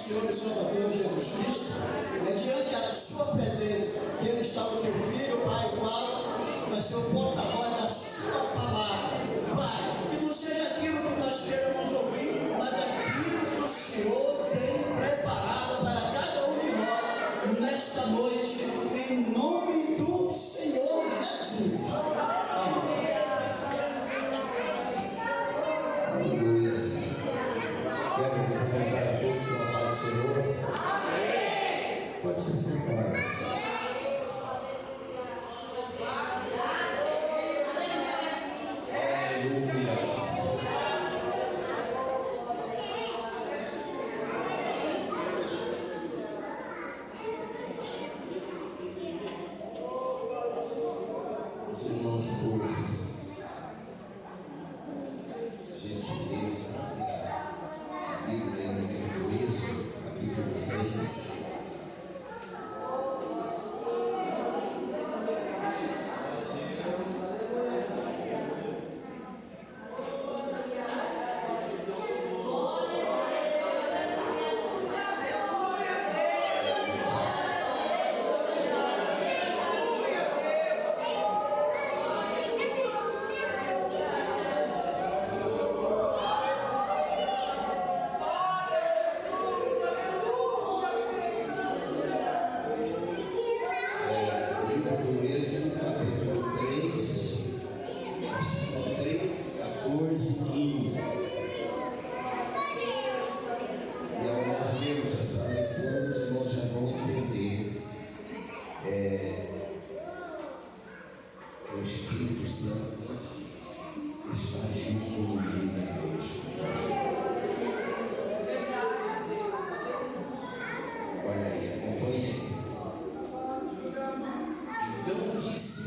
Senhor e Salvador Jesus Cristo, mediante a sua presença, que Ele está no teu Filho, Pai, o qual vai ser o porta-voz da sua palavra. Pai, que não seja aquilo que nós queremos ouvir, mas aquilo que o Senhor tem preparado para cada um de nós nesta noite, em nome do Senhor Jesus. Amém. Quero cumprimentar a todos com a paz do Senhor. Amém. Pode se sentar. Os irmãos, por gentileza, a Bíblia em Êxodo, capítulo 3.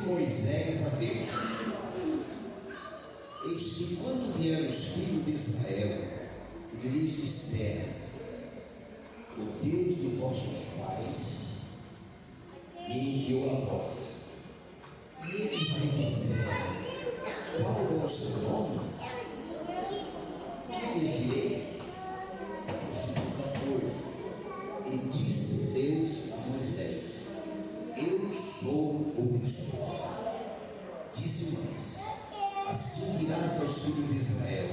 Moisés a Deus: eis que quando vieram os filhos de Israel, ele lhes disser: o Deus de vossos pais me enviou a vós. E eles me disseram: qual é o seu nome? Que lhes direi? Versículo 14. E disse Deus a Moisés: eu sou o que sou. Disse mais: assim dirás aos filhos de Israel: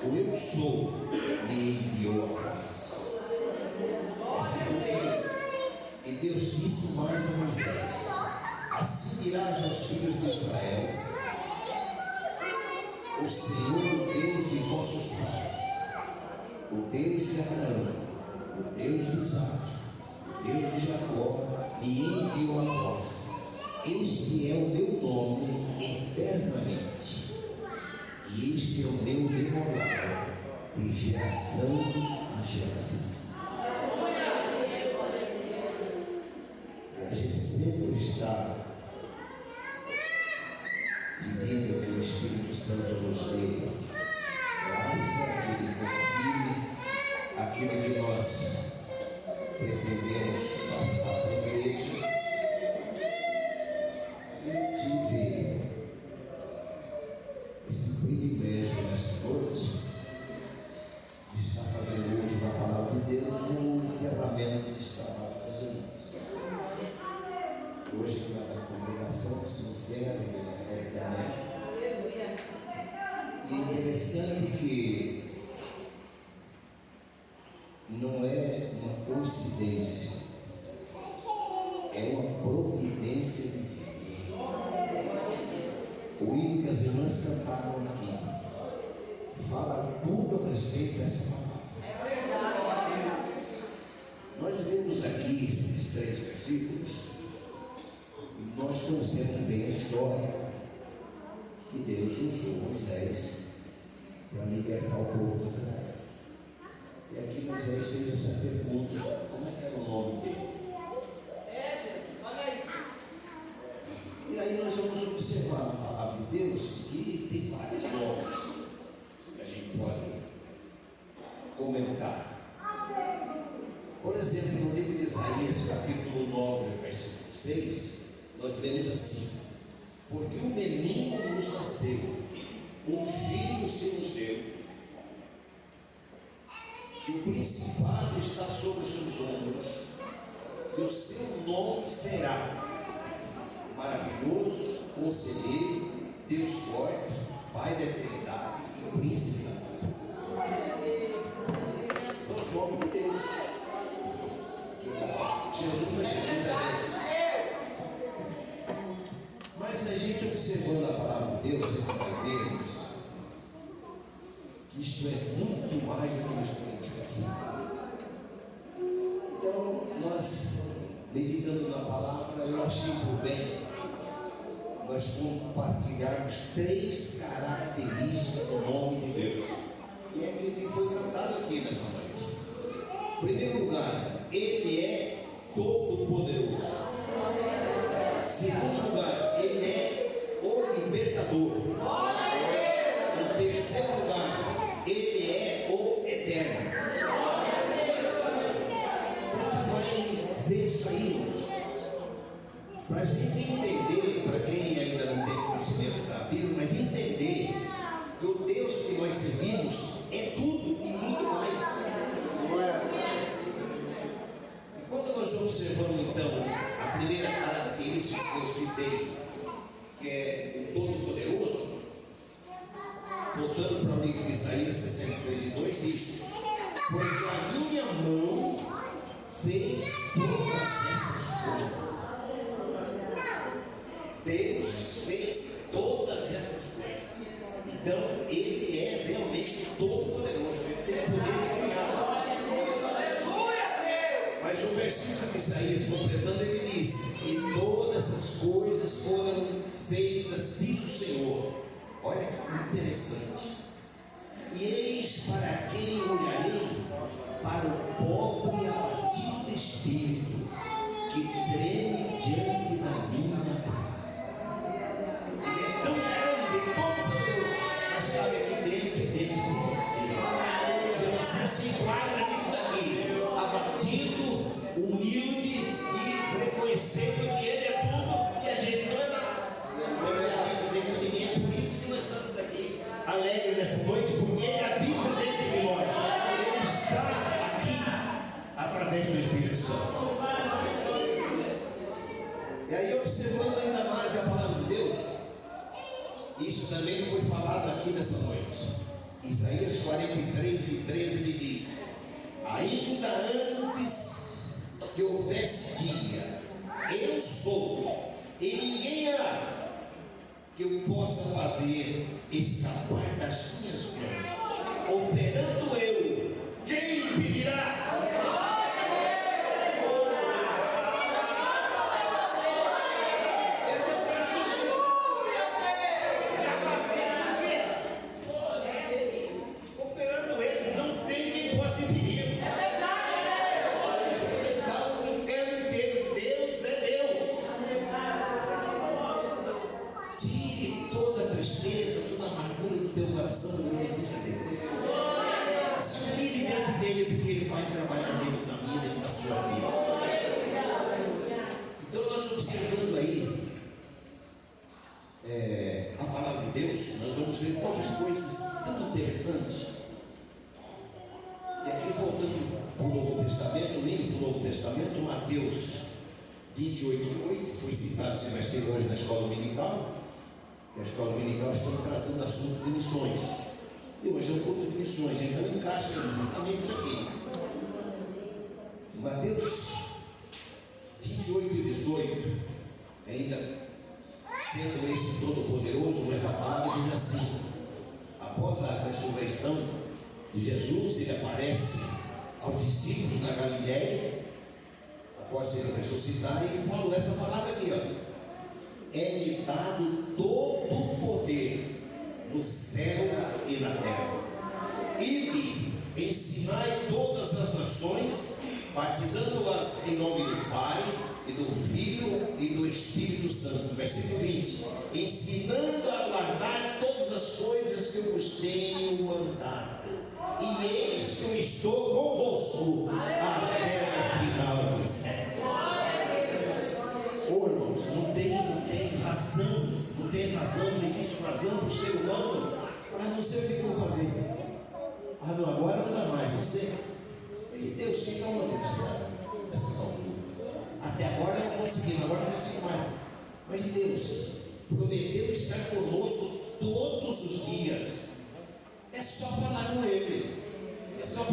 o eu sou me enviou a vós. Versículo 15. E Deus disse mais a Moisés: assim dirás aos filhos de Israel: o Senhor, o Deus de vossos pais, o Deus de Abraão, o Deus de Isaque, o Deus de Jacó, me enviou a vós. Este é o meu nome eternamente, e este é o meu memorial de geração a geração. E a gente sempre está pedindo que o Espírito Santo nos dê graça, que Ele confirme aquilo que nós pretendemos passar para a igreja. Eu tive esse privilégio nesta noite de estar fazendo uso da palavra de Deus no encerramento desse trabalho das irmãs. Hoje, cada congregação se encerra, ele serve também. E é interessante que não é uma coincidência, é uma providência divina. O hino que as irmãs cantaram aqui fala tudo a respeito dessa palavra. Nós vemos aqui esses 3 versículos e nós conhecemos bem a história que Deus usou Moisés para libertar o povo de Israel. E aqui Moisés fez essa pergunta: como é que era o nome dele? E aí nós vamos observar na palavra de Deus que tem vários nomes que a gente pode comentar. Por exemplo, no livro de Isaías, capítulo 9, versículo 6, nós vemos assim: porque um menino nos nasceu, um filho se nos deu, E o principado está sobre os seus ombros, e o seu nome será Maravilhoso, Conselheiro, Deus Forte, Pai da Eternidade e Príncipe da Paz. São os nomes de Deus. Aqui está. Jesus é Deus. Mas a gente observando a palavra de Deus, a gente vai ver que isto é muito mais do que nós podemos pensar. Então, nós, meditando na palavra, eu achei por bem nós compartilharmos 3 características do nome de Deus. E é que foi cantado aqui nessa noite. Em primeiro lugar, Ele é todo-poderoso. Segundo lugar, Ele é o libertador. Em terceiro lugar, Ele é o eterno. A gente vai ver isso aí hoje. Para a gente entender, para quem ainda não tem conhecimento da Bíblia, mas entender que o Deus que nós servimos é tudo e muito mais. E quando nós observamos então a primeira característica que eu citei, que é o Todo-Poderoso, voltando para o livro de Isaías 66:2, diz: porque a minha mão fez todas essas coisas. Deus fez todas essas coisas. Então Ele é realmente todo-poderoso. Ele tem o poder de criar. Mas o versículo de Isaías, completando, ele diz: e todas essas coisas foram feitas, diz o Senhor. Olha que interessante. E eis para quem olharei: para o pobre e abatido de espírito, que treme diante da minha palavra. Ele é tão grande, tão poderoso, mas cabe aqui dentro de você. Se você se enquadra nisso daqui, abatido, humilde e reconhecendo que Ele é tudo e a gente não é nada. Então Ele habita dentro de mim. É por isso que nós estamos aqui alegres nessa noite, porque Ele habita dentro de nós. Ele está aqui através do Espírito Santo. E aí, observando ainda mais a palavra de Deus, isso também foi falado aqui nessa noite. Isaías 43:13, ele diz: ainda antes que houvesse dia, eu sou, e ninguém há que eu possa fazer escapar das minhas mãos. Operando eu, quem impedirá? Se humilhe diante dele, porque ele vai trabalhar dentro da minha, dentro da sua vida. Então nós observando aí a palavra de Deus, nós vamos ver muitas coisas tão interessantes. E aqui voltando para o Novo Testamento, indo para o Novo Testamento, Mateus 28:8, foi citado esse versículo hoje na escola dominical, que a escola dominical está tratando do assunto de missões. E hoje é um culto de missões, então encaixa exatamente isso aqui. Mateus 28:18, ainda sendo esse todo-poderoso, mas a palavra diz assim: após a ressurreição de Jesus, ele aparece aos discípulos na Galiléia, após ele ressuscitar, e ele falou essa palavra aqui, ó: é-lhe dado todo o poder no céu e na terra. Ide, ensinai todas as nações, batizando-as em nome do Pai, e do Filho e do Espírito Santo. Versículo 20: ensinando a guardar todas as coisas que eu vos tenho mandado, e eis que eu estou convosco até o final do século. Oh, irmãos, não tem razão, não existe razão para o ser humano para não sei o que eu vou fazer. Ah, não, agora não dá mais, não sei.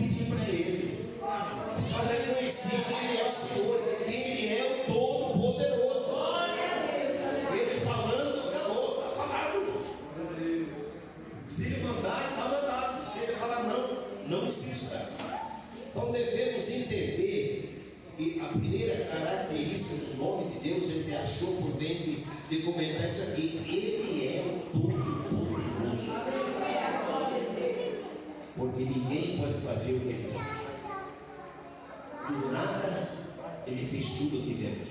pedir para Ele. Só reconhecer que Ele é o Senhor, que Ele é o Todo-Poderoso. Ele falando, acabou, está falado. Se Ele mandar, está mandado. Se Ele falar não insista. Então devemos entender que a primeira característica do nome de Deus, Ele achou por bem de comentar isso aqui. Ele é o Todo-Poderoso. Porque ninguém pode fazer o que Ele faz. Do nada, Ele fez tudo o que vemos.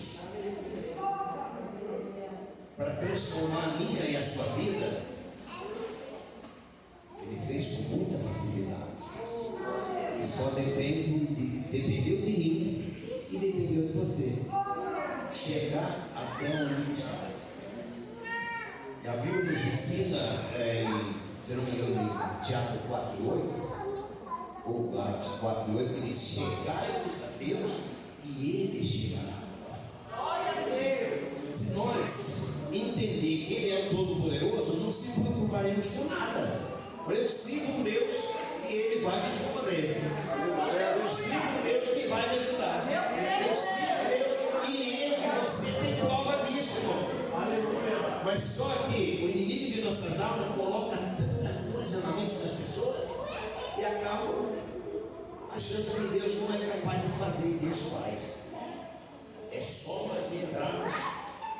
Para transformar a minha e a sua vida, Ele fez com muita facilidade. E só dependeu de mim e dependeu de você chegar até onde Ele está. E a Bíblia nos ensina, se não me engano, em Tiago 4,8 ou Gálatas 4,8, que diz: chegai-vos a Deus e Ele chegará a nós. Se nós entender que Ele é o Todo-Poderoso, não se preocuparemos com nada. Eu sigo um Deus que Ele vai me socorrer. Eu sigo um Deus que vai me ajudar. Eu sigo um Deus e eu e você tem prova disso, irmão. Mas só que o inimigo de nossas almas coloca tanta coisa na mente das pessoas e acabam achando que Deus não é capaz de fazer, e Deus faz. É só nós entrarmos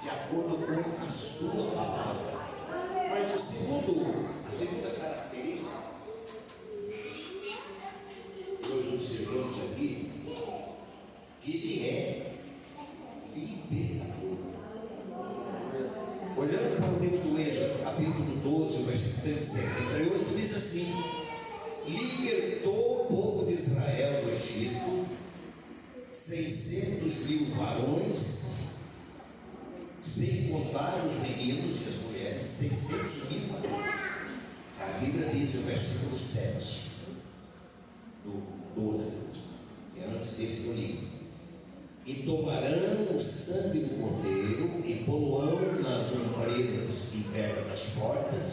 de acordo com a sua palavra. Mas a segunda característica que nós observamos aqui, que Ele é libertador. Olhando para o livro do Êxodo, capítulo 12, versículo 37 e 38, diz assim: libertou o povo de Israel do Egito, 600.000 varões, sem contar os meninos e as mulheres, 600.000 varões. A Bíblia diz, o versículo 7 do 12, que é antes desse que eu li: e tomarão o sangue do cordeiro e poluão nas ombreiras e verga das portas,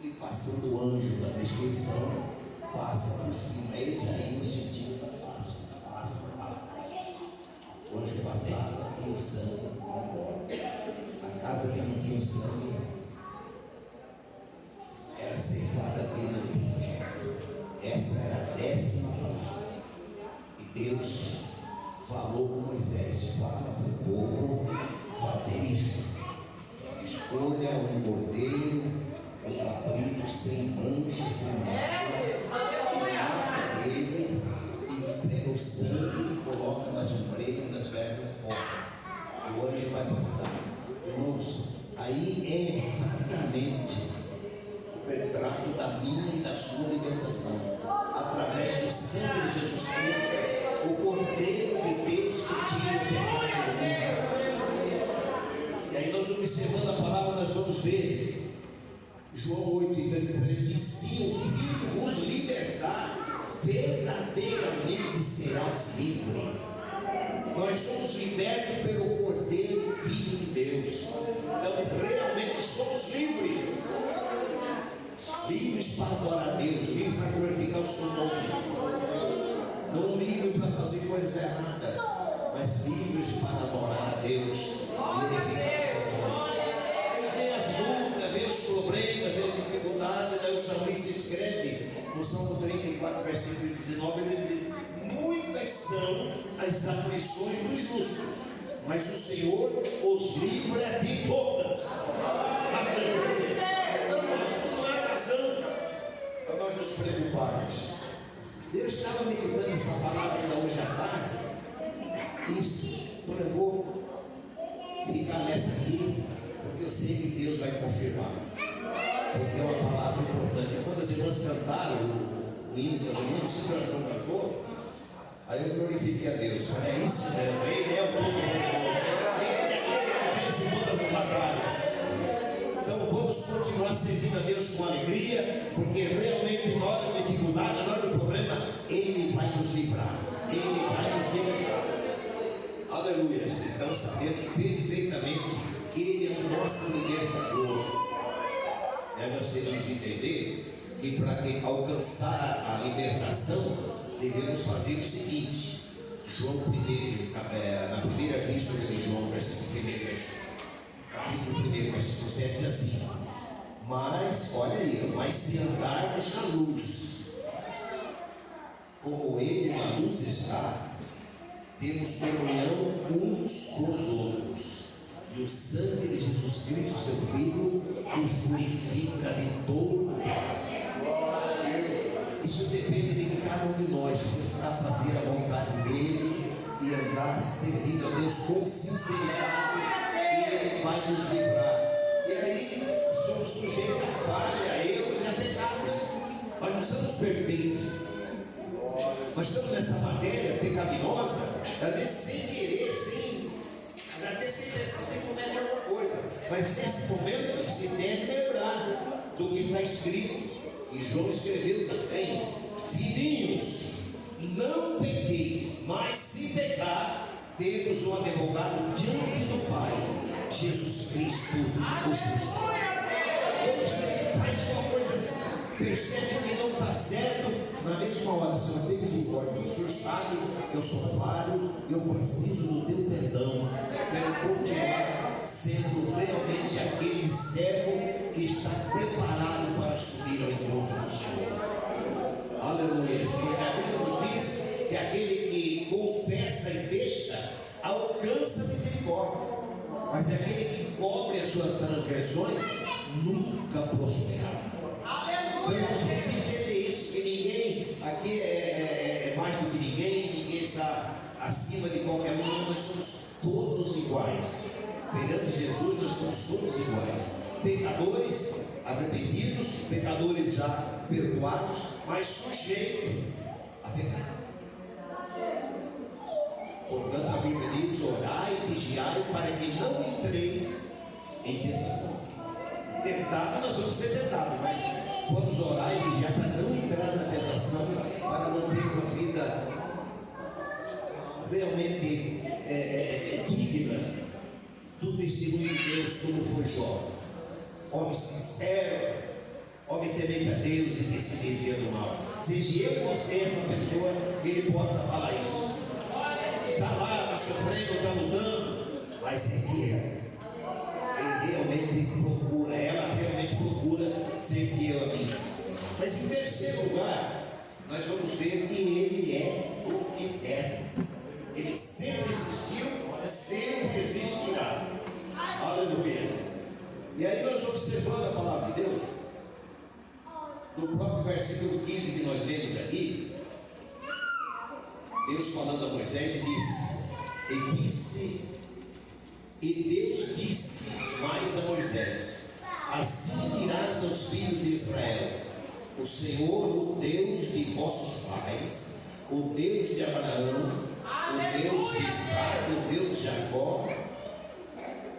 e passando o anjo da destruição, passa por cima. Eis aí o sentido da Páscoa. O anjo passava, tinha o sangue, ia embora. A casa que não tinha o sangue era ceifada a vida do projeto. Essa era a 10ª palavra. E Deus falou com Moisés: fala para o povo fazer isto. Escolha um cordeiro, um cabrito sem mancha, sem nada, e mata ele, e pega o sangue e coloca nas ombreiras, nas vergas do povo. E o anjo vai passar. Irmãos, aí é exatamente o retrato da minha e da sua libertação, através do sangue de Jesus Cristo, o Cordeiro de Deus que tira o pecado do mundo. E aí nós, observando a palavra, nós vamos ver João 8,33 diz: se o Filho vos libertar, verdadeiramente serás livre. Nós somos libertos pelo Cordeiro Filho de Deus. Então realmente somos livres. Livres para adorar a Deus, livres para glorificar o seu nome. Não livres para fazer coisa errada, mas livres para adorar a Deus, glorificar o seu nome. Aí vem as lutas, vem os problemas, vem as dificuldades. Daí o salmista escreve no Salmo 34, versículo 19, ele diz: muitas são as aflições dos justos, mas o Senhor os livra de todas. Então não há razão para nós nos preocuparmos. Deus estava meditando essa palavra ainda hoje à tarde. Isso, então eu vou ficar nessa aqui, porque eu sei que Deus vai confirmar, porque é uma palavra importante. Quando as irmãs cantaram o hino que as irmãs, o coração cantou, aí eu glorifiquei a Deus. É isso mesmo, Ele é o Todo-Poderoso, Ele é aquele que vence todas as batalhas. Então vamos continuar servindo a Deus com alegria, porque realmente na hora da dificuldade, na hora do problema, Ele vai nos livrar, Ele vai nos libertar. Aleluia. Então sabemos perfeitamente que Ele é o nosso libertador. Nós temos que entender que para alcançar a libertação, devemos fazer o seguinte. João 1, na primeira epístola de João, capítulo 1, versículo 7, diz assim: mas, olha aí, mas se andarmos na luz, como Ele na luz está, temos comunhão uns com os outros, e o sangue de Jesus Cristo, seu Filho, nos purifica de todo pecado. Isso depende de cada um de nós, a fazer a vontade dEle e andar servindo a Deus com sinceridade, e Ele vai nos livrar. E aí somos sujeitos a falha, a erros e a pecados. Nós não somos perfeitos. Nós estamos nessa matéria pecaminosa, às vezes sem querer, até sem pensar que você comete alguma coisa. Mas nesse momento você deve lembrar do que está escrito. E João escreveu também: filhinhos, não pequeis, mas se pecar, temos um advogado diante do Pai, Jesus Cristo, o justo. Quando você faz uma coisa, percebe que não está certo, na mesma hora, Senhor, tem misericórdia. O Senhor sabe que eu sou falho, eu preciso do teu perdão. Quero continuar sendo realmente aquele servo que está preparado para subir ao encontro do Senhor. Aleluia. Porque a Bíblia nos diz que aquele que confessa e deixa alcança misericórdia, mas aquele que cobre as suas transgressões nunca prosperará. Então nós vamos entender isso, que ninguém aqui é mais do que ninguém está acima de qualquer um. Nós somos todos iguais. Perante Jesus nós somos todos iguais. Pecadores arrependidos, pecadores já perdoados, mas sujeitos a pecar. Portanto a Bíblia diz: orai e vigiai para que não entreis em tentação. Tentado nós vamos ser tentados, mas vamos orar e vigiar para não entrar na tentação, para manter uma vida realmente digna do testemunho de Deus, como foi Jó. Homem sincero, homem temente a Deus e que se desvia do mal. Seja eu e você essa pessoa que ele possa falar isso. Está lá, está sofrendo, está lutando, mas é fiel. Ele realmente procura, ela realmente procura ser fiel a mim. Mas em terceiro lugar, nós vamos ver que Ele é o eterno. Ele sempre existiu, sempre existirá. Aleluia. E aí nós observando a palavra de Deus, no próprio versículo 15 que nós lemos aqui, Deus falando a Moisés e Deus disse mais a Moisés: assim dirás aos filhos de Israel: o Senhor, o Deus de vossos pais, o Deus de Abraão, o Deus de Isaac, o Deus de Jacó,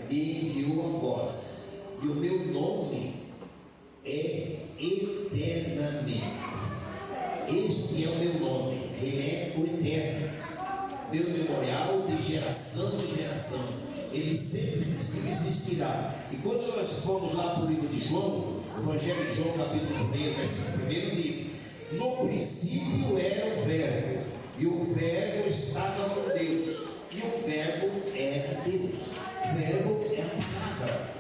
me enviou a vós, e o meu nome é eternamente. Este é o meu nome, Ele é o eterno, meu memorial de geração em geração. Ele sempre existirá. E quando nós formos lá para o livro de João, o Evangelho de João, capítulo 1, versículo 1, diz: no princípio era o Verbo, e o Verbo estava com Deus, e o Verbo era Deus. O Verbo é a palavra.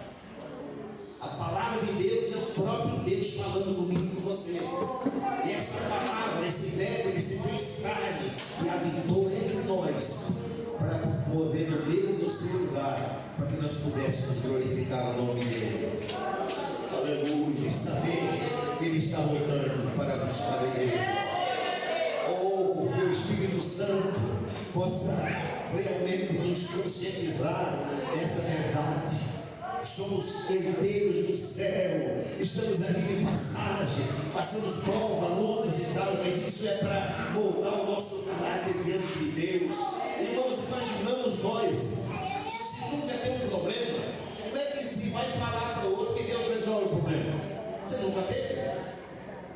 A palavra de Deus é o próprio Deus falando comigo e com você. E essa palavra, esse Verbo, ele se fez carne e habitou entre nós, para poder no meio do seu lugar, para que nós pudéssemos glorificar o nome dele. Aleluia. E saber que ele está voltando para buscar a igreja. Oh, que o Espírito Santo possa realmente nos conscientizar dessa verdade. Somos herdeiros do céu, estamos aqui de passagem, passamos prova, lutas e tal, mas isso é para moldar o nosso caráter diante de Deus. Irmãos, imaginamos nós, se nunca tem um problema, como é que se vai falar para o outro que Deus resolve o problema? Você nunca teve?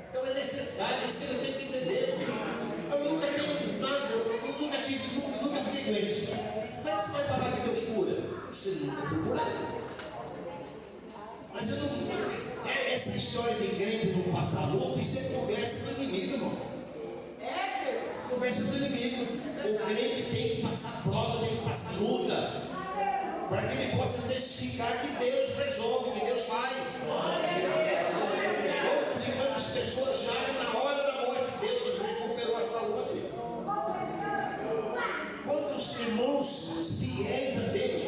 Então é necessário, isso que eu tenho que entender. Eu nunca tenho nada, eu nunca tive, nunca fiquei doente. Como é que você vai falar que Deus cura? Você nunca foi curado. Mas eu não, essa história de crente não passar luta, conversa do inimigo. O crente tem que passar prova, tem que passar luta, para que ele possa testificar que Deus resolve, que Deus faz. Quantas e quantas pessoas já na hora da morte Deus recuperou a saúde? Quantos irmãos fiéis a Deus?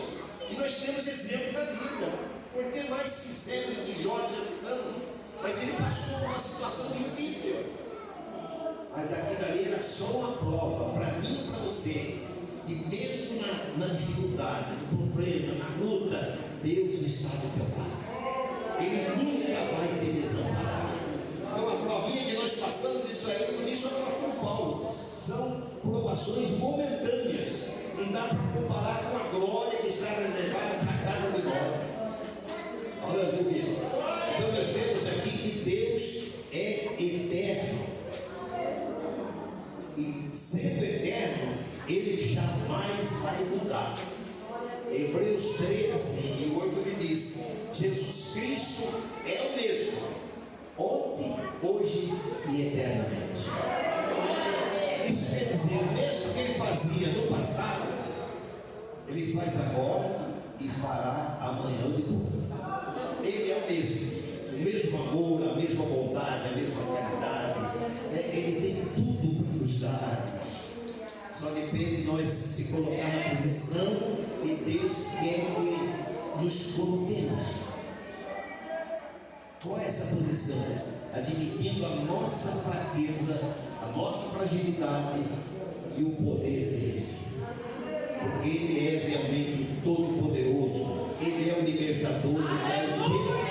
E nós temos exemplo na Bíblia. Por que mais sincero do que Jó já citamos? Mas ele passou por uma situação difícil. Mas aquilo ali era só uma prova para mim e para você, que mesmo na dificuldade, no problema, na luta, Deus está do teu lado. Ele nunca vai te desamparar. Então a provinha que nós passamos, isso aí, como disse o apóstolo Paulo, são provações momentâneas. Não dá para comparar com a glória que está reservada para cada um de nós. Aleluia. Então nós vemos aqui que Deus é eterno. E sendo eterno, Ele jamais vai mudar. Hebreus 13:8 me diz: Jesus Cristo é o mesmo, ontem, hoje e eternamente. Isso quer dizer, o mesmo que Ele fazia no passado, Ele faz agora e fará amanhã ou depois. Ele é o mesmo amor, a mesma bondade, a mesma caridade. Ele tem tudo para nos dar. Só depende de nós se colocar na posição que Deus quer que nos coloquemos. Qual é essa posição? Admitindo a nossa fraqueza, a nossa fragilidade e o poder dele. Porque ele é realmente o Todo-Poderoso, ele é o libertador, ele é o Deus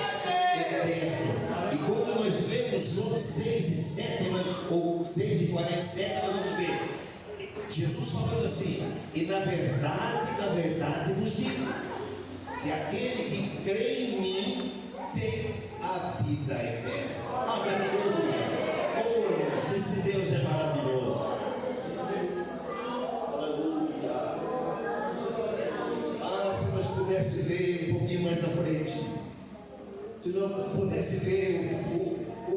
eterno. E quando nós lemos João 6:7, ou 6:47, nós vamos ver Jesus falando assim: e na verdade vos digo, que aquele que crê em mim tem a vida eterna. Aleluia! Oh, irmãos, esse Deus é maravilhoso. Aleluia! Ah, se nós pudéssemos ver um pouquinho mais na frente, se nós pudéssemos ver o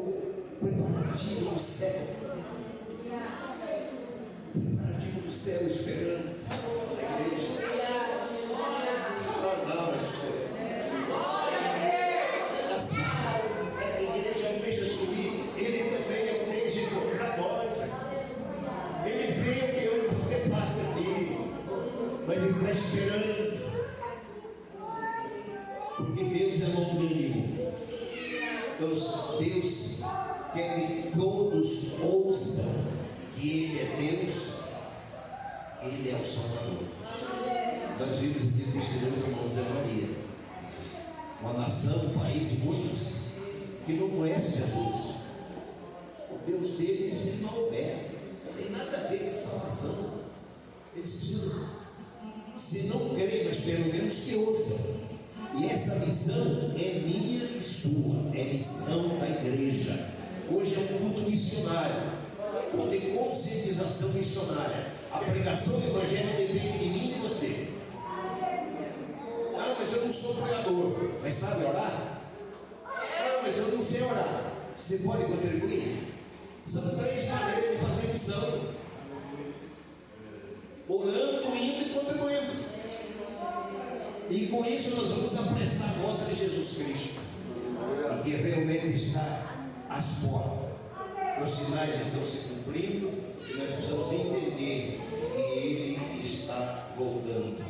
preparativo do céu, preparativo do céu esperando a igreja. Ah, não, assim a igreja almeja subir, ele também almeja encontrar nós. Ele veio que eu e você passe aqui, mas ele está esperando, porque Deus é longânimo. Então Deus quer que todos ouçam que Ele é Deus, que Ele é o Salvador. Nós vimos aqui o testemunho do irmão Zé Maria, uma nação, um país, muitos que não conhecem Jesus. O Deus deles é Maomé, não tem nada a ver com salvação. Eles precisam, se não creem, mas pelo menos que ouçam. E essa missão é minha e sua, é missão da igreja. Hoje é um culto missionário, de conscientização missionária. A pregação do evangelho depende de mim e de você. Ah, mas eu não sou pregador, mas sabe orar? Ah, mas eu não sei orar. Você pode contribuir? São 3 maneiras de fazer missão: orando, indo e contribuindo. E com isso nós vamos apressar a volta de Jesus Cristo, e que realmente está às portas. Os sinais estão se cumprindo e nós precisamos entender que Ele está voltando.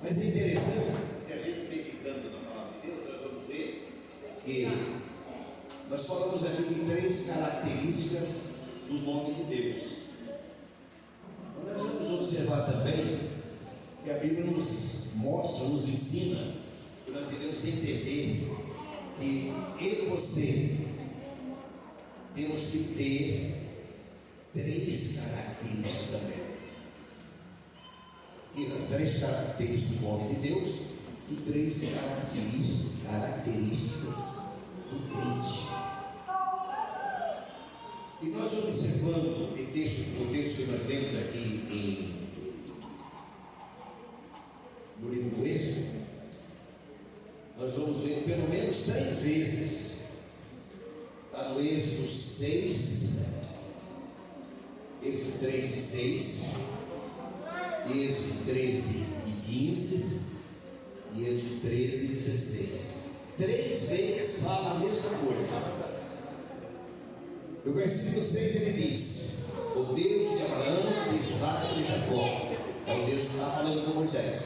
Mas é interessante que a gente, meditando na palavra de Deus, nós vamos ver que nós falamos aqui de 3 características do nome de Deus. Mas nós vamos observar também que a Bíblia nos mostra, nos ensina que nós devemos entender que eu e você temos que ter 3 características também. E 3 características do nome de Deus e 3 características do crente. E nós observando o texto que nós lemos aqui no livro do Êxodo, nós vamos ver pelo menos 3 vezes. Está no Êxodo 6, Êxodo 3 e 16, Êxodo 13 e 15 e Êxodo 13 e 16. 3 vezes fala a mesma coisa. No versículo 6 ele diz: o Deus de Abraão, de Isaac e de Jacó. É o Deus que está falando com Moisés.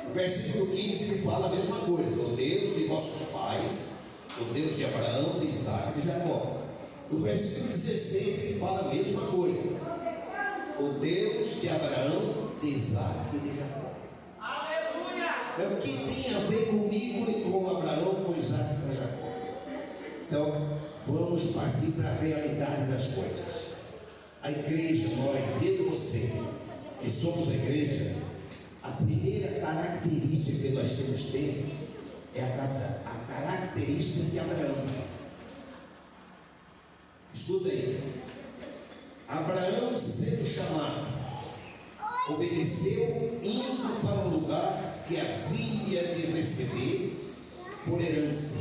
No versículo 15 ele fala a mesma coisa: o Deus de vossos pais, o Deus de Abraão, de Isaac e de Jacó. No versículo 16 ele fala a mesma coisa: o Deus de Abraão, de Isaac e de Jacó. Aleluia! O que tem a ver comigo e com Abraão, com Isaac e com Jacó? Então, vamos partir para a realidade das coisas. A igreja, nós, eu e você, que somos a igreja, a primeira característica que nós temos que ter é a característica de Abraão. Escuta aí. Abraão, sendo chamado, obedeceu, indo para um lugar que havia de receber por herança,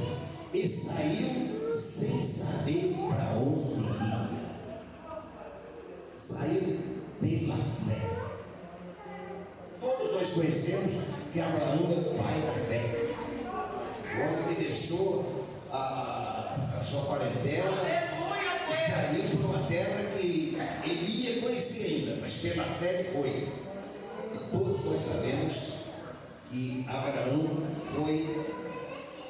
e saiu sem saber para onde ia. Saiu pela fé. Todos nós conhecemos que Abraão é o pai da fé, o homem que deixou a sua parentela e saiu para uma terra que ele ia conhecer ainda, mas pela fé ele foi. E todos nós sabemos que Abraão foi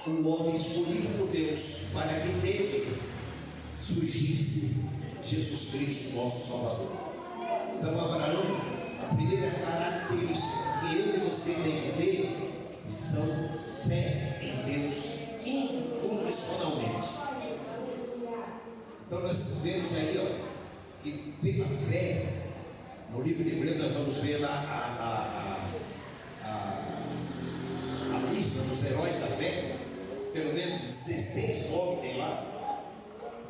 um homem escolhido por Deus para que dele surgisse Jesus Cristo, nosso Salvador. Então, Abraão, a primeira característica que eu e você tem que ter são fé em Deus incondicionalmente. Então, nós vemos aí, ó, que pela fé, no livro de Hebreus, nós vamos ver lá a lista dos heróis da fé. Pelo menos 16 nomes tem lá.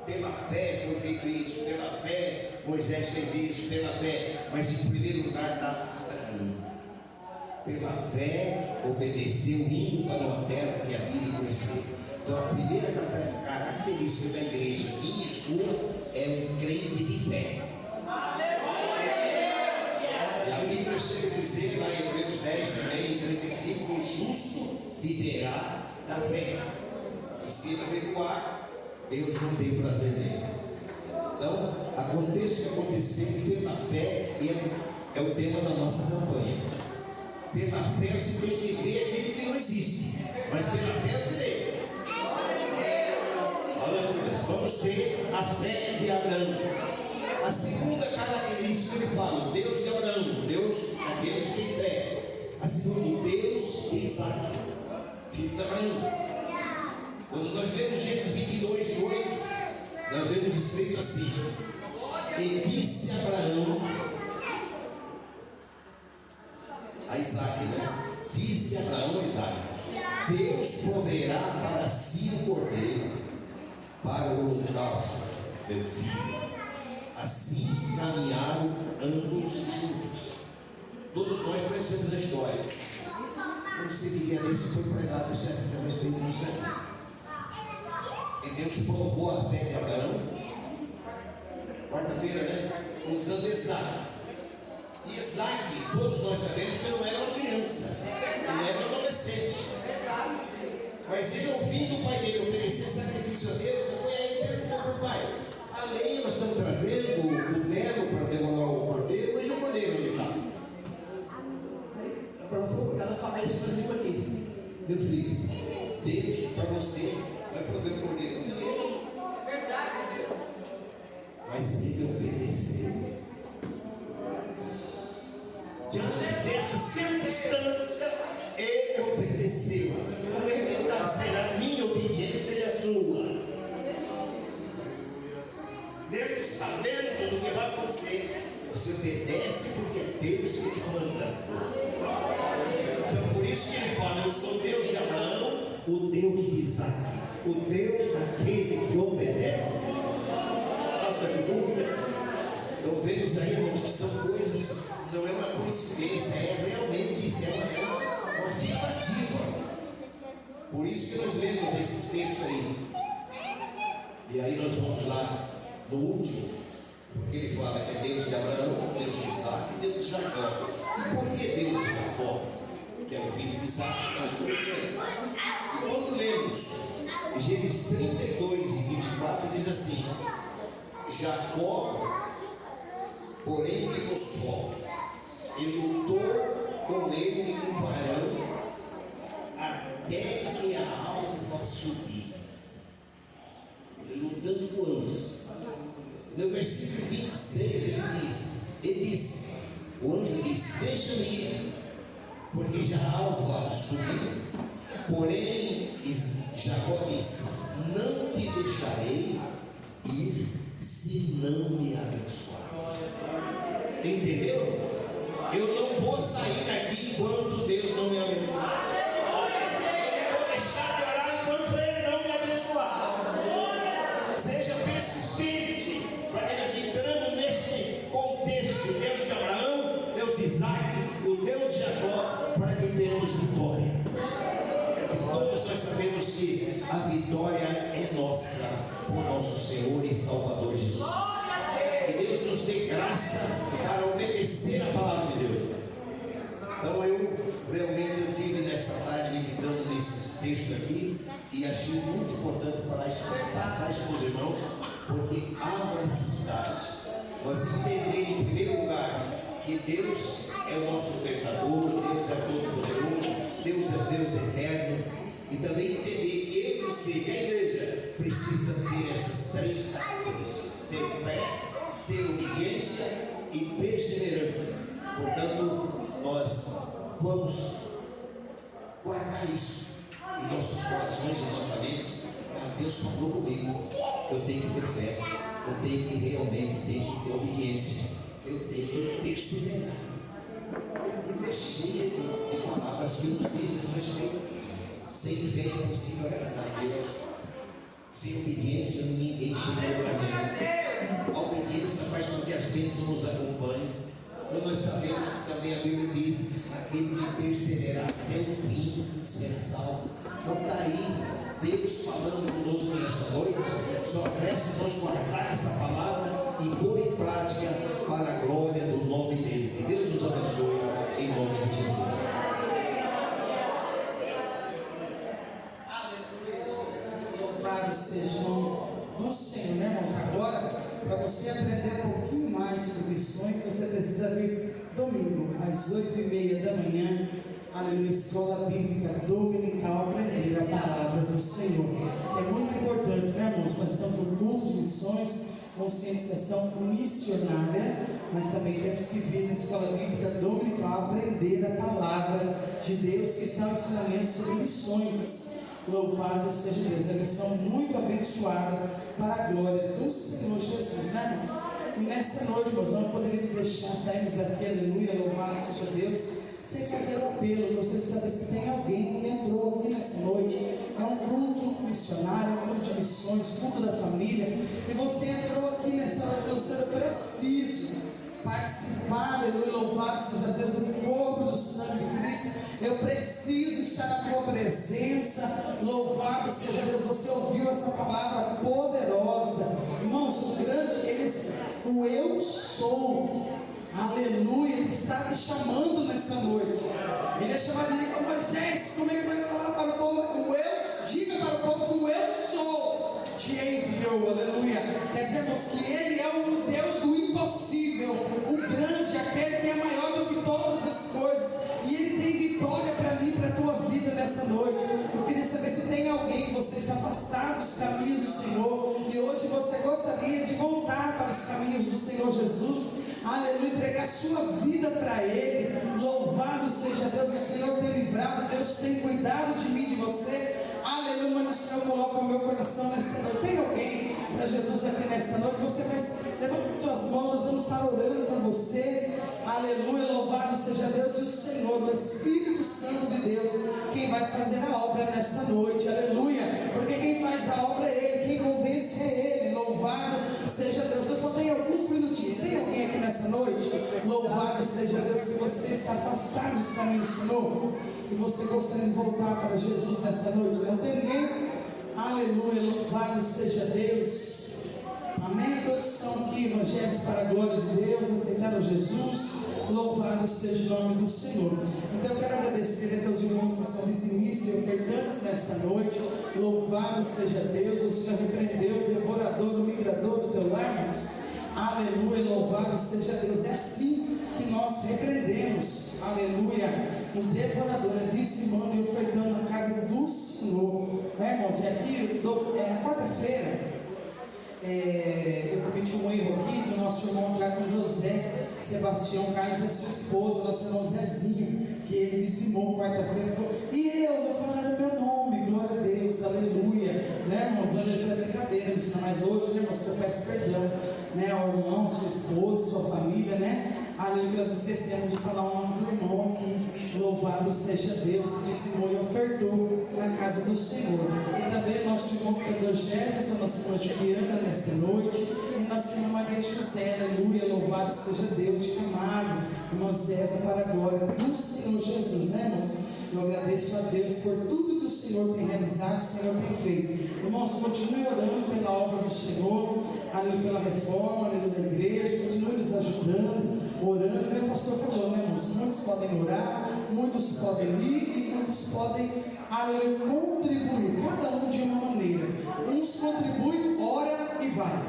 Pela fé foi feito isso, pela fé Moisés fez isso, pela fé. Mas em primeiro lugar está Abraão. Pela fé obedeceu, indo para uma terra que havia de conhecer. Então a primeira característica da igreja, minha e sua, é um crente de fé. E a Bíblia chega a dizer lá em Hebreus 10 também, em 35, o justo viverá da fé. E se ele recuar, Deus não tem prazer nele. Então, aconteça o que acontecer, pela fé, e é o tema da nossa campanha. Pela fé você tem que ver aquilo que não existe, mas pela fé você vê. Aleluia. Vamos ter a fé de Abraão. A segunda característica ele fala: Deus de Abraão, Deus daquele que tem fé. A segunda, Deus de Isaac, filho de Abraão. Quando nós lemos Gênesis 22, 8, nós vemos escrito assim: e disse Abraão a Isaac, né? Disse Abraão a Isaac: Deus proverá para si um cordeiro para o holocausto, meu filho. Assim caminharam ambos juntos. Todos nós conhecemos a história. Não sei que dia desse foi pregado isso a respeito disso aqui. E Deus provou a fé de Abraão, quarta-feira, né? Usando Isaac. E Isaac, todos nós sabemos que ele não era uma criança, ele era um adolescente. Mas ele, ouvindo o pai dele oferecer sacrifício a Deus, foi aí e perguntou para o pai: a lenha nós estamos trazendo, o terno para demorar o cordeiro, mas o cordeiro onde está? Aí Abraão foi obrigado a falar isso para mim aqui: meu filho, Deus para você vai prover o cordeiro. Não ele. Mas ele obedeceu. Diante dessa circunstância, ele obedeceu. Como é que está? Será a minha obediência e a sua? Mesmo sabendo do que vai acontecer, você obedece porque é Deus que está mandando. Então por isso que ele fala: eu sou Deus de Abraão, o Deus de Isaac, o Deus daquele que obedece. Aleluia. Então vemos aí, irmãos, que são coisas, não é uma coincidência, é realmente isso, é uma afirmativa. Por isso que nós lemos esses textos aí. E aí nós vamos lá no último, porque ele fala que é Deus de Abraão, de diz assim: Jacó, porém, ficou só, e lutou com ele um varão, até que a alva subia. Ele lutando com o anjo. No versículo 26 ele diz, o anjo disse: deixa-me ir, porque já a alva subiu. Porém, Jacó disse: não te deixarei ir se não me abençoares. Entendeu? Eu não vou sair daqui enquanto Deus não me abençoar. Eu não vou deixar de orar enquanto Ele não me abençoar. Seja persistente, para que nós entramos nesse contexto: Deus de Abraão, Deus de Isaac e o Deus de Jacó, para que tenhamos vitória. Todos nós sabemos que a vitória é nossa, por nosso Senhor e Salvador Jesus. Que Deus nos dê graça para obedecer a palavra de Deus. Então eu realmente tive nessa tarde meditando nesses textos aqui, e achei muito importante passar isso para os irmãos, porque há uma necessidade. Nós entender em primeiro lugar que Deus é o nosso libertador, Deus é todo-poderoso, Deus é Deus eterno. E também entender que eu e você, que a igreja, precisa ter essas três características: ter fé, ter obediência e perseverança. Portanto, nós vamos guardar isso em nossos corações, em nossa mente. Deus falou comigo que eu tenho que ter fé, eu tenho que realmente ter obediência, eu tenho que perseverar. A Bíblia é cheia de palavras que nos dizem, mas sem fé é impossível agradar a Deus. Sem obediência ninguém chega ao lugar. A obediência faz com que as bênçãos nos acompanhem. Então nós sabemos que também a Bíblia diz: aquele que perseverar até o fim será salvo. Então está aí Deus falando conosco nessa noite. Só resta nós guardar essa palavra e pôr em prática para a glória do nome dele. Que Deus nos abençoe em nome de Jesus. Louvado seja o nome do Senhor, né, irmãos? Agora, para você aprender um pouquinho mais sobre missões, você precisa vir domingo, às 8h30 da manhã, aleluia, Escola Bíblica Dominical, aprender a palavra do Senhor. É muito importante, né, irmãos? Nós estamos no culto de missões, conscientização missionária, mas também temos que vir na Escola Bíblica Dominical aprender a palavra de Deus, que está no ensinamento sobre missões. Louvado seja Deus, é uma missão muito abençoada para a glória do Senhor Jesus, né, irmãos? E nesta noite, irmãos, não poderíamos deixar sairmos daqui, aleluia, louvado seja Deus, sem fazer o apelo. Eu gostaria de saber se tem alguém que entrou aqui nesta noite. É um culto missionário, um culto de missões, culto da família, e você entrou aqui nesta noite, você preciso participar, aleluia, louvado seja Deus, do corpo do sangue de Cristo. Eu preciso estar na tua presença, louvado seja Deus. Você ouviu essa palavra poderosa, irmãos, o grande, o eu sou, aleluia, ele está te chamando nesta noite. Ele é chamado de Moisés, como é que vai falar para o povo? Diga para o povo que o eu sou te enviou, aleluia. Quer dizer, irmãos, que ele é o Deus do impossível, o grande, aquele que é maior do que todas as coisas, e ele tem vitória para mim, para a tua vida nessa noite. Eu queria saber se tem alguém que você está afastado dos caminhos do Senhor, e hoje você gostaria de voltar para os caminhos do Senhor Jesus, aleluia, entregar sua vida para Ele. Louvado seja Deus, o Senhor tem livrado, Deus tem cuidado de mim e de você, aleluia. Mas o Senhor coloca o meu coração nesta noite. Tem alguém para Jesus aqui nesta noite? Você vai levantar suas mãos, nós vamos estar orando por você, aleluia, louvado seja Deus. E o Senhor, o Espírito Santo de Deus, quem vai fazer a obra nesta noite, aleluia, porque quem faz a obra é Ele, quem convence é Ele. Louvado seja Deus. Eu só tenho alguns minutinhos. Tem alguém aqui nesta noite? Louvado seja Deus, que você está afastado dos caminhos do Senhor e você gostaria de voltar para Jesus nesta noite. Não tem ninguém? Aleluia, louvado seja Deus. Amém? Todos são aqui evangélicos para a glória de Deus, aceitaram Jesus. Louvado seja o nome do Senhor. Então eu quero agradecer aqui aos irmãos que são dizimistas e ofertantes nesta noite. Louvado seja Deus. Você já repreendeu o devorador, o migrador do teu lar, irmãos? Aleluia, louvado seja Deus. É assim que nós repreendemos, aleluia, o devorador, dizimando e ofertando na casa do Senhor, né, irmãos? E aqui, na quarta-feira, eu cometi um erro aqui do nosso irmão Diácono José Sebastião Carlos e a sua esposa, nosso irmão Zezinho, que ele dizimou quarta-feira, e eu não falaram meu nome, glória a Deus, aleluia, né, irmãos? Olha, foi brincadeira, mas hoje, né, irmãos, eu peço perdão, né, ao irmão, sua esposa, sua família, né? Além que nós esquecemos de falar o nome do irmão aqui. Louvado seja Deus que dizimou e ofertou na casa do Senhor. E também nosso irmão Pedro Jefferson, nossa irmã Juliana nesta noite, e nossa irmã Maria José, aleluia, louvado seja Deus de Camargo, irmã César, para a glória do Senhor Jesus, né, irmãos? Eu agradeço a Deus por tudo que o Senhor tem realizado, o Senhor tem feito. Irmãos, continue orando pela obra do Senhor, aleluia, pela reforma, aleluia, da igreja, continue nos ajudando, orando, como o pastor falou, né, irmãos? Muitos podem orar, muitos podem ir e muitos podem, aleluia, contribuir, cada um de uma maneira. Uns contribuem, ora e vai.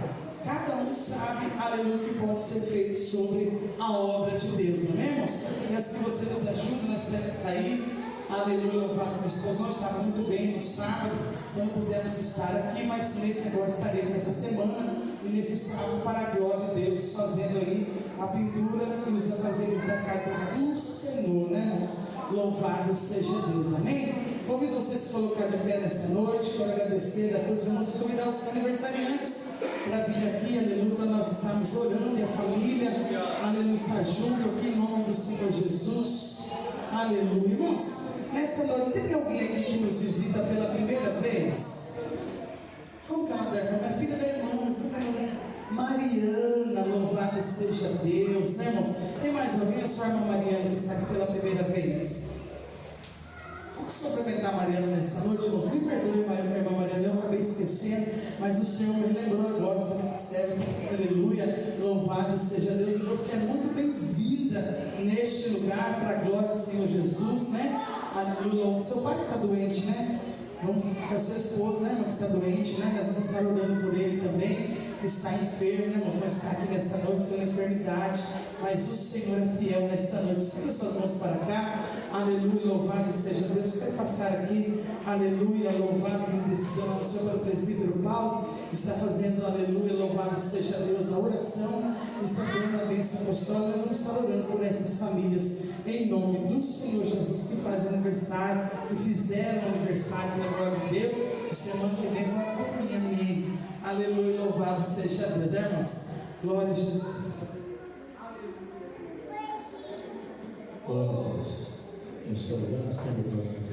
Cada um sabe, aleluia, o que pode ser feito sobre a obra de Deus, não é, irmãos? Peço que você nos ajude, nós temos que estar aí. Aleluia, louvado minha esposa. Nós estávamos muito bem no sábado, não pudemos estar aqui, mas nesse agora estaremos nessa semana e nesse sábado, para a glória de Deus, fazendo aí a pintura e os afazeres da casa do Senhor, né, irmãos? Louvado seja Deus, amém? Convido você a se colocar de pé nesta noite. Quero agradecer a todos os irmãos e convidar os aniversariantes para vir aqui, aleluia, para nós estarmos orando e a família, aleluia, estar junto aqui em nome do Senhor Jesus, aleluia, irmãos. Nesta noite, tem alguém aqui que nos visita pela primeira vez? Como que é o nome da irmã? É filha da irmã Mariana, louvado seja Deus, né, irmãos? Tem mais alguém? A sua irmã Mariana que está aqui pela primeira vez? Vamos cumprimentar a Mariana nesta noite, irmãos. Me perdoe, minha irmã Mariana, eu acabei esquecendo, mas o Senhor me lembrou agora, você serve, aleluia, louvado seja Deus, e você é muito bem-vinda neste lugar, para a glória do Senhor Jesus, né? Aleluia. Seu pai que está doente, né? Vamos para o seu esposo, né, irmão, que está doente, né? Nós vamos estar orando por ele também, que está enfermo, né? Nós vamos estar aqui nesta noite pela enfermidade, mas o Senhor é fiel nesta noite. Estenda suas mãos para cá, aleluia, louvado esteja Deus. Quero passar aqui, aleluia, louvado e agradecido ao Senhor pelo presbítero Paulo, está fazendo, aleluia, louvado seja Deus, a oração, está dando a bênção apostólica. Nós vamos estar orando por essas famílias, em nome do Senhor Jesus, que fazem aniversário, que fizeram aniversário, pela glória de Deus, e semana que vem com a companhia, amém. Aleluia, louvado seja Deus, né, irmãos? Glória a Jesus. Glória a Deus. Eu estou orando, estamos orando.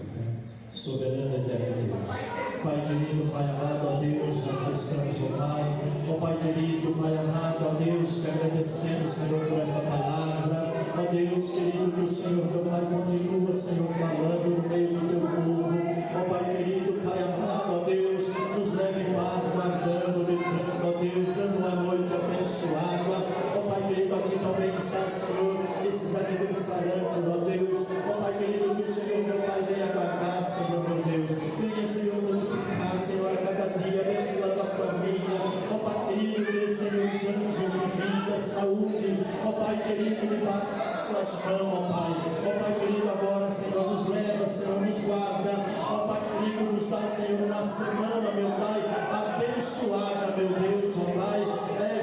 Soberano eterno Deus. Pai querido, Pai amado, a Deus, aqui estamos, ó Pai. Ó Pai querido, Pai amado, a Deus, te agradecemos, Senhor, por esta palavra. Ó Deus querido, que o Senhor, meu Pai, continua, Senhor, falando no meio do teu povo. Ó Pai querido, Pai amado, ó Deus, nos leve em paz, guardando, livrando, ó Deus, dando uma noite abençoada. Ó Pai querido, aqui também está, Senhor, esses aniversariantes, ó Deus. Ó Pai querido, que o Senhor, meu Pai, venha guardar, Senhor, meu Deus. Venha, Senhor, multiplicar, Senhor, a cada dia, abençoando a família. Ó Pai querido, dê, Senhor, os anos de vida, saúde. Ó Pai querido, de paz, tuas mãos, ó Pai. Ó Pai querido, agora, Senhor, nos leva, Senhor, nos guarda. Ó Pai querido, nos dá, Senhor, uma semana, meu Pai, abençoada, meu Deus, ó Pai.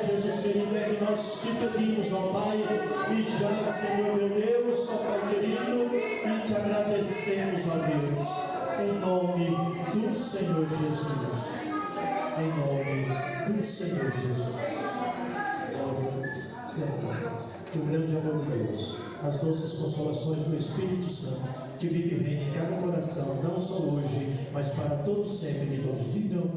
Jesus querido, é que nós te pedimos, ó Pai, e já, Senhor, meu Deus, ó Pai querido, e te agradecemos, ó Deus, em nome do Senhor Jesus. Em nome do Senhor Jesus. Glória a Deus. Estamos todos. Que o grande amor de Deus, as doces consolações do Espírito Santo, que vive e reina em cada coração, não só hoje, mas para todos sempre, de todos digam.